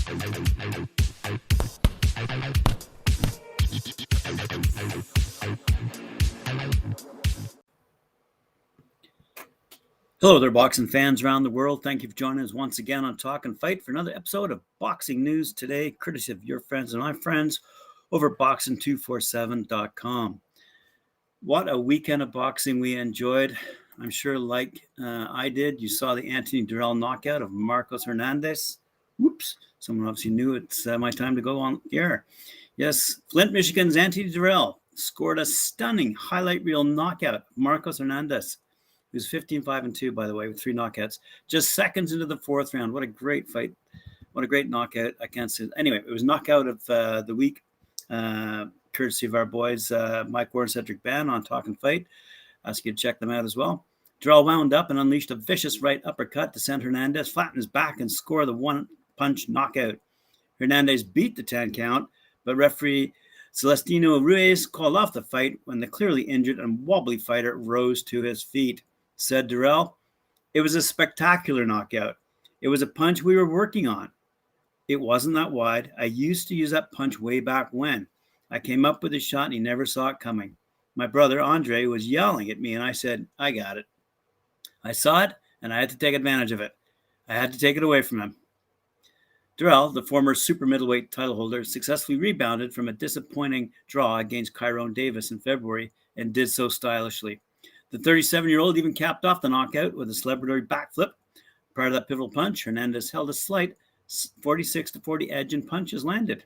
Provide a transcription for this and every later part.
Hello there, boxing fans around the world. Thank you for joining us once again on Talk and Fight for another episode of Boxing News Today, courtesy of your friends and my friends over at boxing247.com. What a weekend of boxing we enjoyed. I'm sure like I did, you saw the Anthony Durrell knockout of Marcos Hernandez. Whoops, someone obviously knew it's my time to go on the air. Yes, Flint, Michigan's Anthony Durrell scored a stunning highlight reel knockout of Marcos Hernandez. He was 15-5-2, by the way, with 3 knockouts. Just seconds into the 4th round. What a great fight. What a great knockout. I can't say. Anyway, it was knockout of the week, courtesy of our boys, Mike Ward and Cedric Ban on Talk and Fight. Ask you to check them out as well. Durrell wound up and unleashed a vicious right uppercut to send Hernandez flat in his back and score the one-punch knockout. Hernandez beat the 10 count, but referee Celestino Ruiz called off the fight when the clearly injured and wobbly fighter rose to his feet. Said Durrell, "It was a spectacular knockout. It was a punch we were working on. It wasn't that wide. I used to use that punch way back when. I came up with a shot and he never saw it coming. My brother, Andre, was yelling at me and I said, I got it. I saw it and I had to take advantage of it. I had to take it away from him." Durrell, the former super middleweight title holder, successfully rebounded from a disappointing draw against Kyrone Davis in February and did so stylishly. The 37-year-old even capped off the knockout with a celebratory backflip. Prior to that pivotal punch, Hernandez held a slight 46-40 edge and punches landed.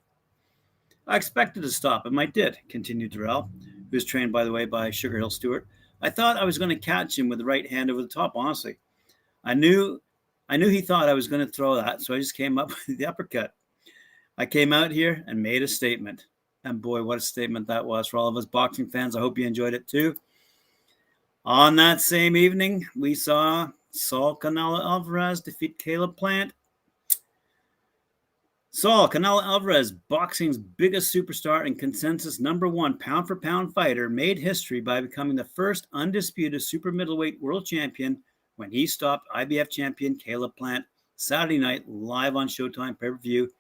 "I expected to stop him. I did," continued Durrell, who was trained, by the way, by Sugar Hill Stewart. "I thought I was going to catch him with the right hand over the top, honestly. I knew he thought I was going to throw that, so I just came up with the uppercut. I came out here and made a statement." And boy, what a statement that was for all of us boxing fans. I hope you enjoyed it too. On that same evening, we saw Saul Canelo Alvarez defeat Caleb Plant. Saul Canelo Alvarez, boxing's biggest superstar and consensus #1 pound-for-pound fighter, made history by becoming the first undisputed super middleweight world champion when he stopped IBF champion Caleb Plant Saturday night live on Showtime pay-per-view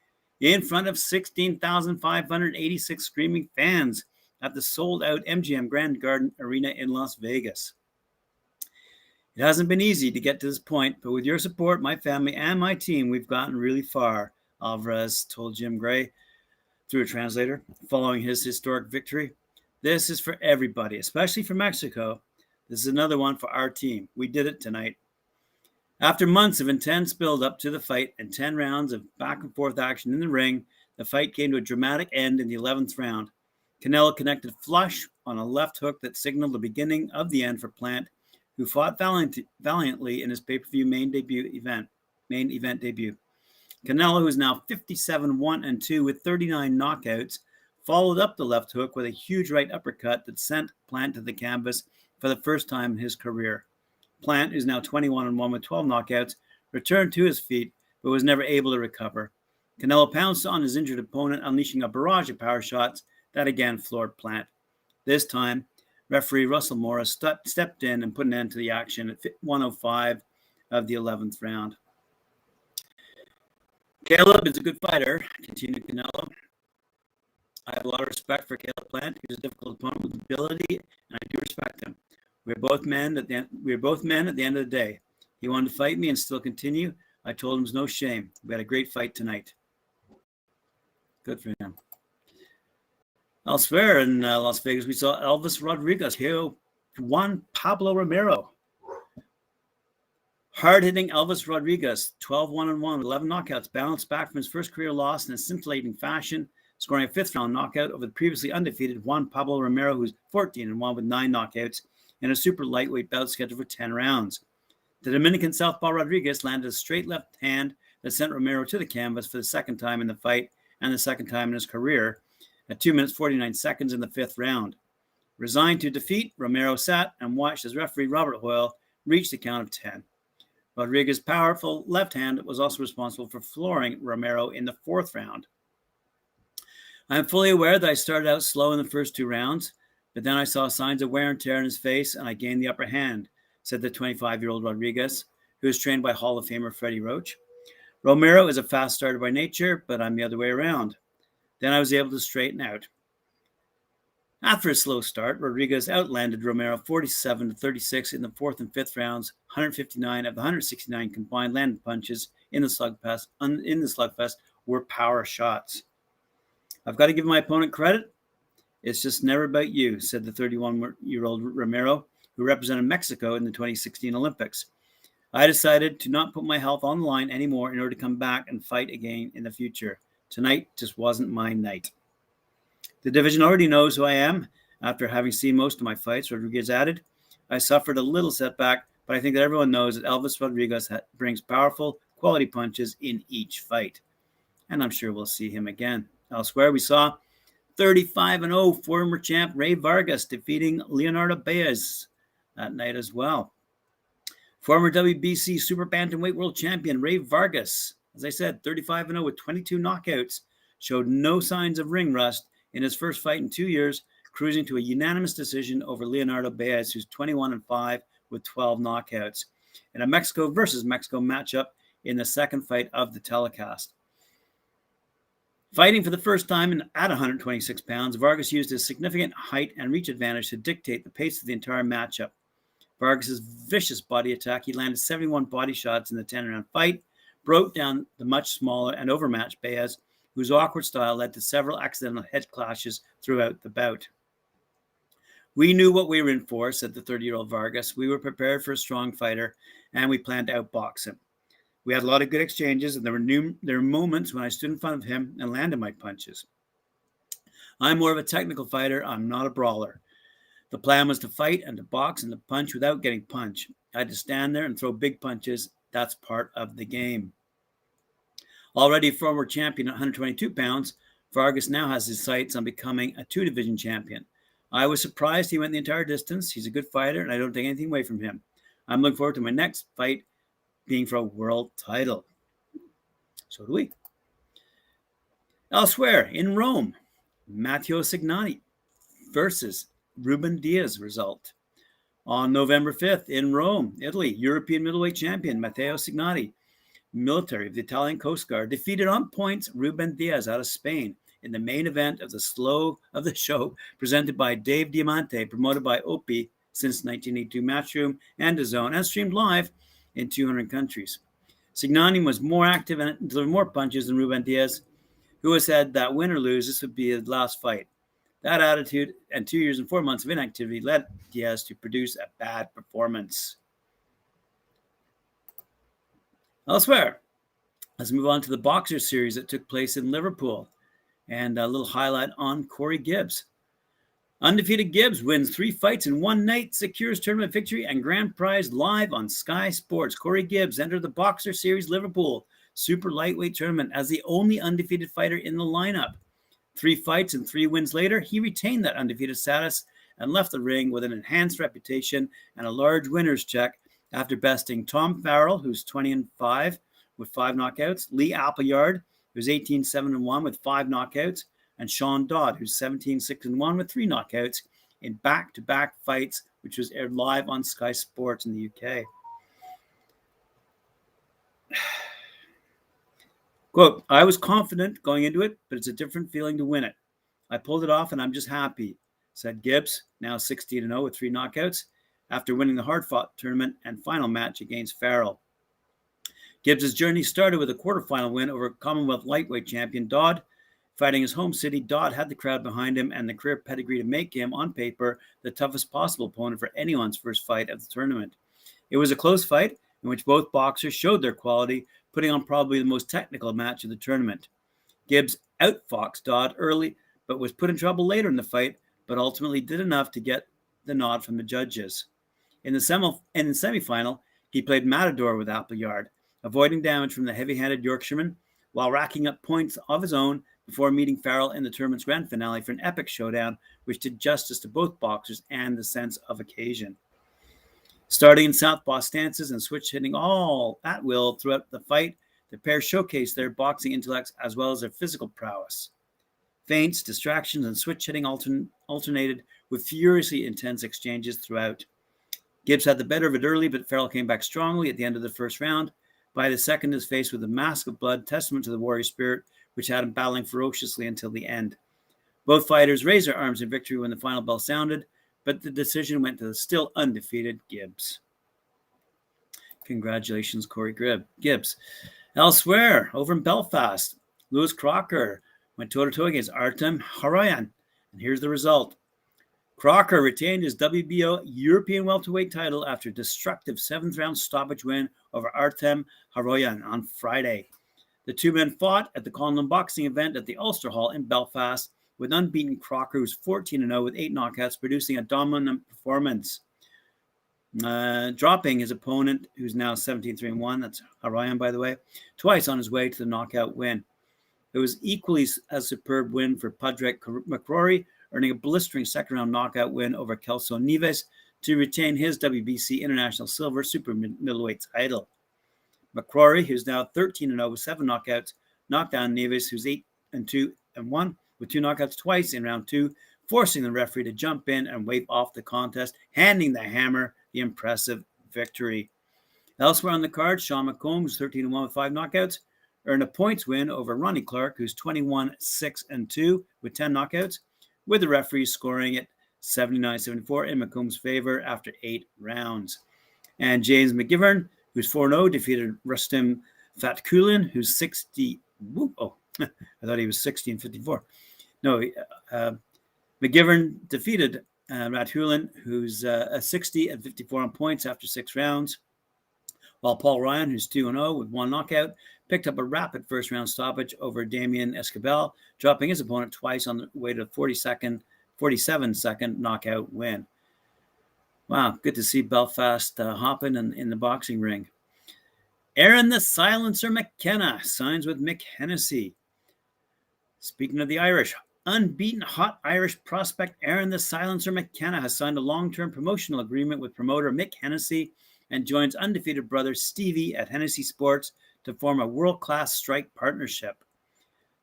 in front of 16,586 screaming fans at the sold-out MGM Grand Garden Arena in Las Vegas. "It hasn't been easy to get to this point, but with your support, my family, and my team, we've gotten really far," Alvarez told Jim Gray through a translator following his historic victory. "This is for everybody, especially for Mexico. This is another one for our team. We did it tonight." After months of intense build-up to the fight and 10 rounds of back-and-forth action in the ring, the fight came to a dramatic end in the 11th round. Canelo connected flush on a left hook that signaled the beginning of the end for Plant, who fought valiantly in his pay-per-view main event debut. Canelo, who is now 57-1-2 with 39 knockouts, followed up the left hook with a huge right uppercut that sent Plant to the canvas for the first time in his career. Plant, who's now 21-1 with 12 knockouts, returned to his feet, but was never able to recover. Canelo pounced on his injured opponent, unleashing a barrage of power shots that again floored Plant. This time, referee Russell Morris stepped in and put an end to the action at 105 of the 11th round. "Caleb is a good fighter," continued Canelo. "I have a lot of respect for Caleb Plant. He's a difficult opponent with ability, and I do respect him. We're both men at the end of the day. He wanted to fight me and still continue. I told him there's no shame. We had a great fight tonight." Good for him. Elsewhere in Las Vegas, we saw Elvis Rodriguez KO Juan Pablo Romero. Hard-hitting Elvis Rodriguez, 12-1-1 with 11 knockouts, bounced back from his first career loss in a scintillating fashion, scoring a 5th-round knockout over the previously undefeated Juan Pablo Romero, who's 14-1 with 9 knockouts, in a super lightweight bout scheduled for 10 rounds. The Dominican southpaw Rodriguez landed a straight left hand that sent Romero to the canvas for the second time in the fight and the second time in his career at 2 minutes 49 seconds in the 5th round. Resigned to defeat, Romero sat and watched as referee Robert Hoyle reached the count of 10. Rodriguez's powerful left hand was also responsible for flooring Romero in the 4th round. "I am fully aware that I started out slow in the first 2 rounds, but then I saw signs of wear and tear in his face and I gained the upper hand," said the 25-year-old Rodriguez, who was trained by Hall of Famer Freddie Roach. Romero is a fast starter by nature, but I'm the other way around. Then I was able to straighten out. After a slow start, Rodriguez outlanded Romero 47-36 in the fourth and fifth rounds. 159 of the 169 combined landed punches in the slugfest were power shots. I've got to give my opponent credit. It's just never about you, said the 31-year-old Romero, who represented Mexico in the 2016 Olympics. I decided to not put my health on the line anymore in order to come back and fight again in the future. Tonight just wasn't my night. The division already knows who I am. After having seen most of my fights, Rodriguez added, I suffered a little setback, but I think that everyone knows that Elvis Rodriguez brings powerful, quality punches in each fight. And I'm sure we'll see him again. Elsewhere, we saw 35-0 former champ Ray Vargas defeating Leonardo Baez that night as well. Former WBC Super Bantamweight World Champion Ray Vargas, as I said, 35-0 with 22 knockouts, showed no signs of ring rust in his first fight in 2 years, cruising to a unanimous decision over Leonardo Baez, who's 21-5 with 12 knockouts, in a Mexico versus Mexico matchup in the second fight of the telecast. Fighting for the first time at 126 pounds, Vargas used his significant height and reach advantage to dictate the pace of the entire matchup. Vargas' vicious body attack, he landed 71 body shots in the 10-round fight, broke down the much smaller and overmatched Baez, whose awkward style led to several accidental head clashes throughout the bout. We knew what we were in for, said the 30-year-old Vargas. We were prepared for a strong fighter, and we planned to outbox him. We had a lot of good exchanges, and there were moments when I stood in front of him and landed my punches. I'm more of a technical fighter. I'm not a brawler. The plan was to fight and to box and to punch without getting punched. I had to stand there and throw big punches. That's part of the game. Already a former champion at 122 pounds, Vargas now has his sights on becoming a two-division champion. I was surprised he went the entire distance. He's a good fighter, and I don't take anything away from him. I'm looking forward to my next fight being for a world title. So do we. Elsewhere, in Rome, Matteo Cignani versus Ruben Diaz result. On November 5th in Rome, Italy, European middleweight champion Matteo Cignani, military of the Italian Coast Guard, defeated on points Ruben Diaz out of Spain in the main event of the show presented by Dave Diamante, promoted by Opie since 1982 Matchroom and DAZN, and streamed live in 200 countries. Cignani was more active and delivered more punches than Ruben Diaz, who has said that win or lose, this would be his last fight. That attitude and 2 years and 4 months of inactivity led Diaz to produce a bad performance. Elsewhere, let's move on to the Boxer series that took place in Liverpool. And a little highlight on Corey Gibbs. Undefeated Gibbs wins 3 fights in one night, secures tournament victory and grand prize live on Sky Sports. Corey Gibbs entered the Boxer Series Liverpool super lightweight tournament as the only undefeated fighter in the lineup. 3 fights and 3 wins later, he retained that undefeated status and left the ring with an enhanced reputation and a large winner's check after besting Tom Farrell, who's 20-5 with 5 knockouts, Lee Appleyard, who's 18-7-1 with 5 knockouts, and Sean Dodd, who's 17-6-1 with 3 knockouts in back-to-back fights, which was aired live on Sky Sports in the UK. Quote, I was confident going into it, but it's a different feeling to win it. I pulled it off, and I'm just happy, said Gibbs, now 16-0 with 3 knockouts, after winning the hard-fought tournament and final match against Farrell. Gibbs' journey started with a quarterfinal win over Commonwealth lightweight champion Dodd. Fighting his home city, Dodd had the crowd behind him and the career pedigree to make him, on paper, the toughest possible opponent for anyone's first fight of the tournament. It was a close fight in which both boxers showed their quality, putting on probably the most technical match of the tournament. Gibbs outfoxed Dodd early, but was put in trouble later in the fight, but ultimately did enough to get the nod from the judges. In the semifinal, he played Matador with Appleyard, avoiding damage from the heavy-handed Yorkshireman while racking up points of his own before meeting Farrell in the tournament's grand finale for an epic showdown, which did justice to both boxers and the sense of occasion. Starting in southpaw stances and switch hitting all at will throughout the fight, the pair showcased their boxing intellects as well as their physical prowess. Feints, distractions, and switch hitting alternated with furiously intense exchanges throughout. Gibbs had the better of it early, but Farrell came back strongly at the end of the first round. By the second, is faced with a mask of blood, testament to the warrior spirit, which had him battling ferociously until the end. Both fighters raised their arms in victory when the final bell sounded, but the decision went to the still undefeated Gibbs. Congratulations, Corey Gibbs. Elsewhere, over in Belfast, Lewis Crocker went toe-to-toe against Artem Harayan, and here's the result. Crocker retained his WBO European welterweight title after a destructive 7th-round stoppage win over Artem Harayan on Friday. The two men fought at the Conor boxing event at the Ulster Hall in Belfast, with unbeaten Crocker, who's 14-0 with 8 knockouts, producing a dominant performance, dropping his opponent, who's now 17-3-1, that's Harayan, by the way, twice on his way to the knockout win. It was equally a superb win for Padraig McCrory, earning a blistering second-round knockout win over Kelso Neves to retain his WBC International Silver Super Middleweight title. McCrory, who's now 13-0 with 7 knockouts, knocked down Neves, who's 8-2-1, with 2 knockouts twice in round 2, forcing the referee to jump in and wave off the contest, handing the hammer the impressive victory. Elsewhere on the card, Sean McComb, who's 13-1 with 5 knockouts, earned a points win over Ronnie Clark, who's 21-6-2 with 10 knockouts, with the referee scoring it 79-74 in McComb's favor after 8 rounds. And James McGivern, who's 4-0, defeated Rustem Fatkulin, who's 60. Oh, I thought he was 16-54. No, McGivern defeated Fatkulin, who's 60-54 on points after 6 rounds, while Paul Ryan, who's 2-0 with 1 knockout, picked up a rapid first-round stoppage over Damien Escobar, dropping his opponent twice on the way to a 47-second knockout win. Wow, good to see Belfast hopping in the boxing ring. Aaron the Silencer Mckenna signs with Mick Hennessey. Speaking of the Irish, unbeaten hot Irish prospect Aaron the Silencer Mckenna has signed a long-term promotional agreement with promoter Mick Hennessey and joins undefeated brother Stevie at Hennessey Sports to form a world-class strike partnership.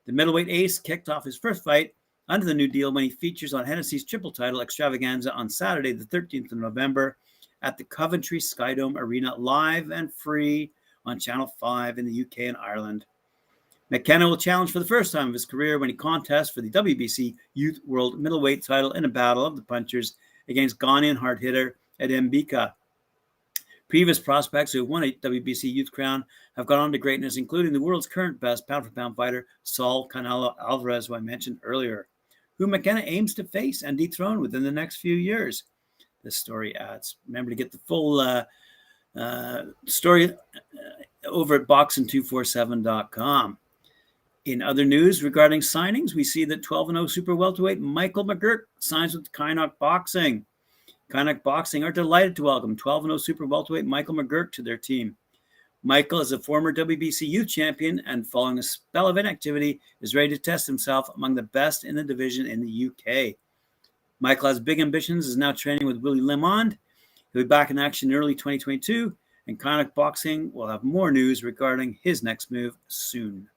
The middleweight ace kicked off his first fight under the new deal when he features on Hennessey's triple title extravaganza on Saturday, the 13th of November at the Coventry Skydome Arena, live and free on Channel 5 in the UK and Ireland. McKenna will challenge for the first time of his career when he contests for the WBC Youth World Middleweight title in a battle of the punchers against Ghanaian hard hitter Adem Bika. Previous prospects who have won a WBC Youth crown have gone on to greatness, including the world's current best pound-for-pound fighter, Saul Canelo Alvarez, who I mentioned earlier, who McKenna aims to face and dethrone within the next few years. This story adds. Remember to get the full story over at boxing247.com. In other news regarding signings, we see that 12-0 super welterweight Michael McGurk signs with Kynoch Boxing. Kynoch Boxing are delighted to welcome 12-0 super welterweight Michael McGurk to their team. Michael is a former WBC youth champion and, following a spell of inactivity, is ready to test himself among the best in the division in the UK. Michael has big ambitions, is now training with Willie Lemond. He'll be back in action in early 2022, and Kynoch Boxing will have more news regarding his next move soon.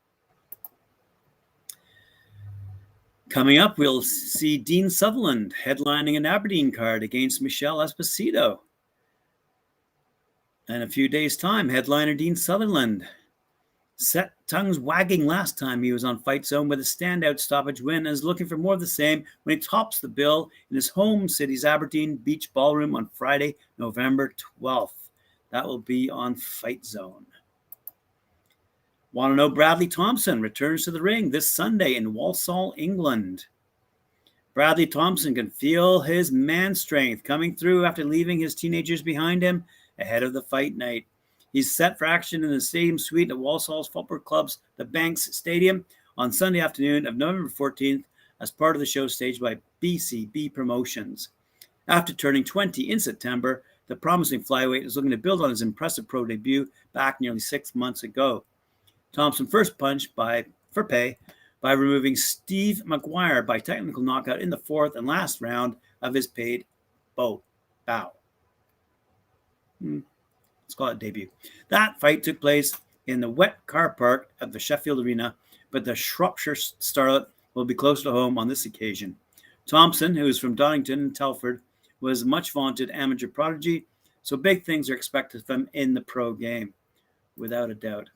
Coming up, we'll see Dean Sutherland headlining an Aberdeen card against Michelle Esposito. In a few days' time, headliner Dean Sutherland set tongues wagging last time he was on Fight Zone with a standout stoppage win and is looking for more of the same when he tops the bill in his home city's Aberdeen Beach Ballroom on Friday, November 12th. That will be on Fight Zone. Want to know Bradley Thompson returns to the ring this Sunday in Walsall, England. Bradley Thompson can feel his man strength coming through after leaving his teenagers behind him ahead of the fight night. He's set for action in the stadium suite at Walsall's Football Club's The Banks Stadium on Sunday afternoon of November 14th as part of the show staged by BCB Promotions. After turning 20 in September, the promising flyweight is looking to build on his impressive pro debut back nearly 6 months ago. Thompson first punched for pay by removing Steve McGuire by technical knockout in the 4th and last round of his paid bout. Let's call it debut. That fight took place in the wet car park at the Sheffield Arena, but the Shropshire starlet will be close to home on this occasion. Thompson, who is from Donington and Telford, was a much vaunted amateur prodigy, so big things are expected of him in the pro game. without a doubt.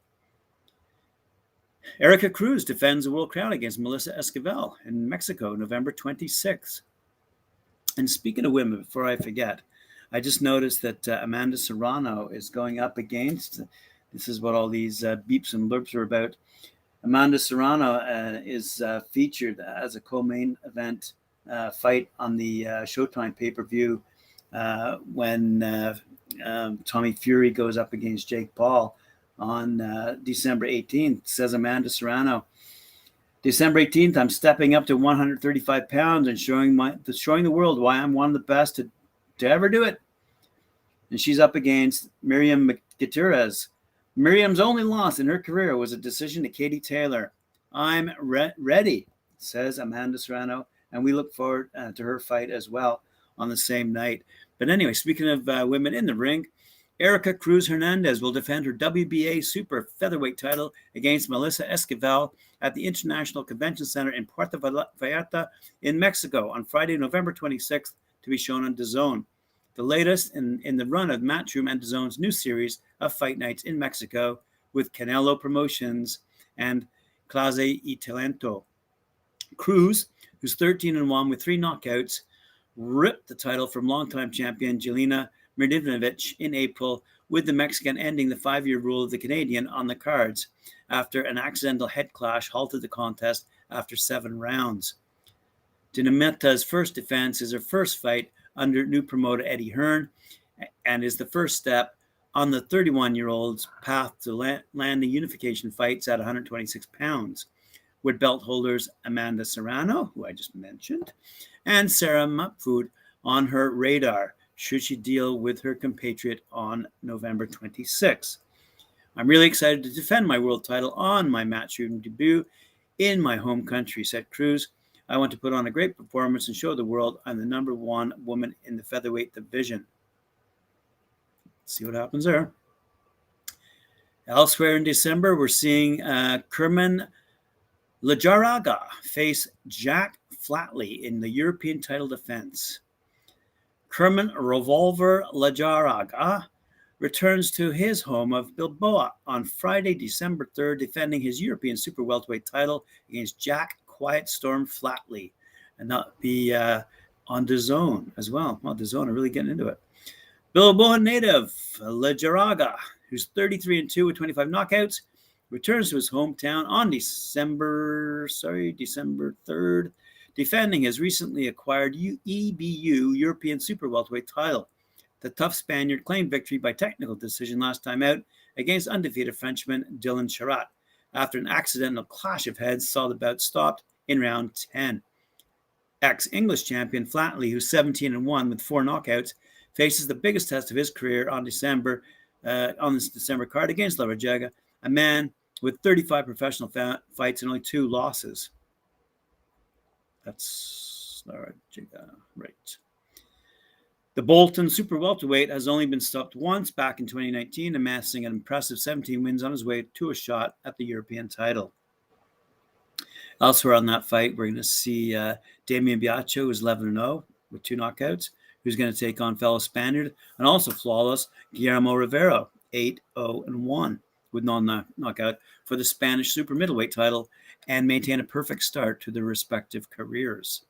Erika Cruz defends the World Crown against Melissa Esquivel in Mexico, November 26th. And speaking of women, before I forget, I just noticed that Amanda Serrano is going up against, this is what all these beeps and blurps are about. Amanda Serrano is featured as a co-main event fight on the Showtime pay-per-view when Tommy Fury goes up against Jake Paul on December 18th. Says Amanda Serrano, December 18th, I'm stepping up to 135 pounds and showing the world why I'm one of the best to ever do it. And she's up against Miriam Gutierrez. Miriam's only loss in her career was a decision to Katie Taylor. I'm ready, says Amanda Serrano, and we look forward to her fight as well on the same night. But anyway, speaking of women in the ring, Erika Cruz Hernandez will defend her WBA super featherweight title against Melissa Esquivel at the International Convention Center in Puerto Vallarta in Mexico on Friday, November 26th, to be shown on DAZN. The latest in the run of Matchroom and DAZN's new series of fight nights in Mexico with Canelo Promotions and Clase y Talento. Cruz, who's 13-1 with 3 knockouts, ripped the title from longtime champion Jelena Mrdivanovic in April, with the Mexican ending the 5-year rule of the Canadian on the cards after an accidental head clash halted the contest after 7 rounds. Dinamita's first defense is her first fight under new promoter Eddie Hearn and is the first step on the 31-year-old's path to landing unification fights at 126 pounds, with belt holders Amanda Serrano, who I just mentioned, and Sarah Mapfood on her radar, should she deal with her compatriot on November 26th. I'm really excited to defend my world title on my Matchroom debut in my home country, said Cruz. I want to put on a great performance and show the world I'm the number 1 woman in the featherweight division. Let's see what happens there. Elsewhere in December, we're seeing Kerman Lajaraga face Jack Flatley in the European title defense. Kerman Revolver Lajaraga returns to his home of Bilbao on Friday, December 3rd, defending his European super welterweight title against Jack Quiet Storm Flatley, and that'll be on DAZN as well. Well, DAZN are really getting into it. Bilbao native Lajaraga, who's 33-2 with 25 knockouts, returns to his hometown on December 3rd, defending his recently acquired EBU European Super Welterweight title. The tough Spaniard claimed victory by technical decision last time out against undefeated Frenchman Dylan Charat, after an accidental clash of heads saw the bout stopped in round 10. Ex-English champion Flatley, who's 17-1 with 4 knockouts, faces the biggest test of his career on this December card against Lajaraga, a man with 35 professional fights and only 2 losses. That's right. The Bolton super welterweight has only been stopped once back in 2019, amassing an impressive 17 wins on his way to a shot at the European title. Elsewhere on that fight, we're going to see Damian Biaccio, who's 11-0 with 2 knockouts, who's going to take on fellow Spaniard and also flawless Guillermo Rivero, 8-0-1 with non-knockout for the Spanish super middleweight title, and maintain a perfect start to their respective careers.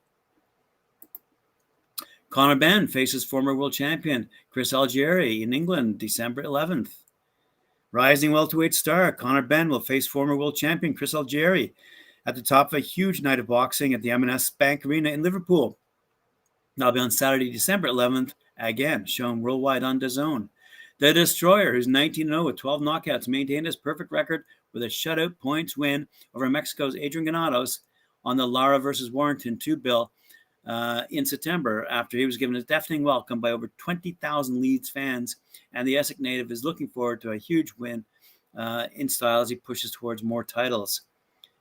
Conor Benn faces former world champion Chris Algieri in England, December 11th. Rising welterweight star Conor Benn will face former world champion Chris Algieri at the top of a huge night of boxing at the M&S Bank Arena in Liverpool. That'll be on Saturday, December 11th, again, shown worldwide on DAZN. The Destroyer, who's 19-0 with 12 knockouts, maintained his perfect record with a shutout points win over Mexico's Adrian Granados on the Lara versus Warrington 2 bill in September, after he was given a deafening welcome by over 20,000 Leeds fans. And the Essex native is looking forward to a huge win in style as he pushes towards more titles.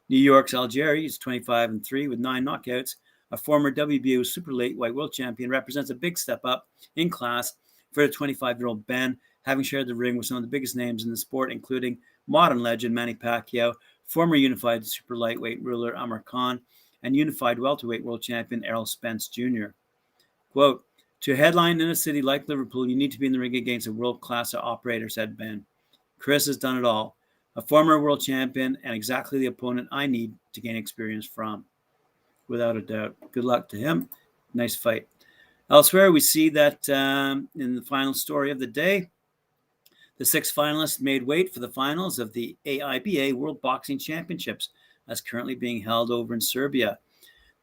New York's Algieri is 25-3 with 9 knockouts. A former WBO super lightweight world champion, represents a big step up in class for the 25-year-old Ben, having shared the ring with some of the biggest names in the sport, including modern legend Manny Pacquiao, former unified super lightweight ruler Amir Khan, and unified welterweight world champion Errol Spence Jr. Quote, to headline in a city like Liverpool, you need to be in the ring against a world-class operator, said Ben. Chris has done it all. A former world champion and exactly the opponent I need to gain experience from, without a doubt. Good luck to him. Nice fight. Elsewhere, we see that in the final story of the day, the 6 finalists made weight for the finals of the AIBA World Boxing Championships, as currently being held over in Serbia.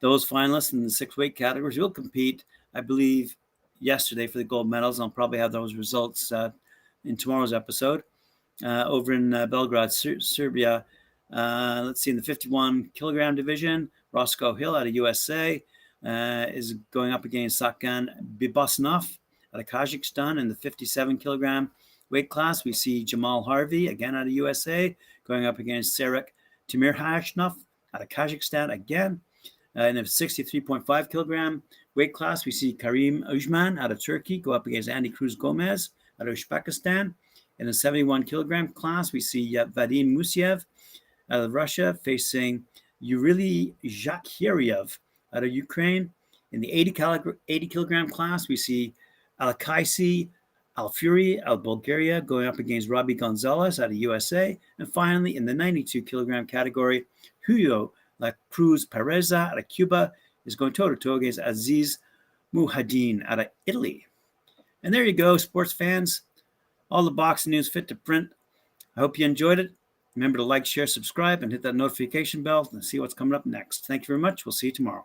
Those finalists in the 6 weight categories will compete, I believe, yesterday for the gold medals. I'll probably have those results in tomorrow's episode. Over in Belgrade, Serbia. Let's see, in the 51 kilogram division, Roscoe Hill out of USA is going up against Sakan Bibasnov out of Kazakhstan. In the 57 kilogram weight class, we see Jamal Harvey, again out of USA, going up against Serek Timirhashnov out of Kazakhstan again. In the 63.5 kilogram weight class, we see Karim Ujman out of Turkey go up against Andy Cruz Gomez out of Uzbekistan. In the 71 kilogram class, we see Vadim Musiev out of Russia facing Yurili Zakhariev out of Ukraine. In the 80 kilogram class, we see Alkaisi Alfuri out of Bulgaria going up against Robbie Gonzalez out of USA. And finally, in the 92 kilogram category, Julio La Cruz Pereza out of Cuba is going toe-to-toe against Aziz Muhadin out of Italy. And there you go, sports fans. All the boxing news fit to print. I hope you enjoyed it. Remember to like, share, subscribe, and hit that notification bell and see what's coming up next. Thank you very much. We'll see you tomorrow.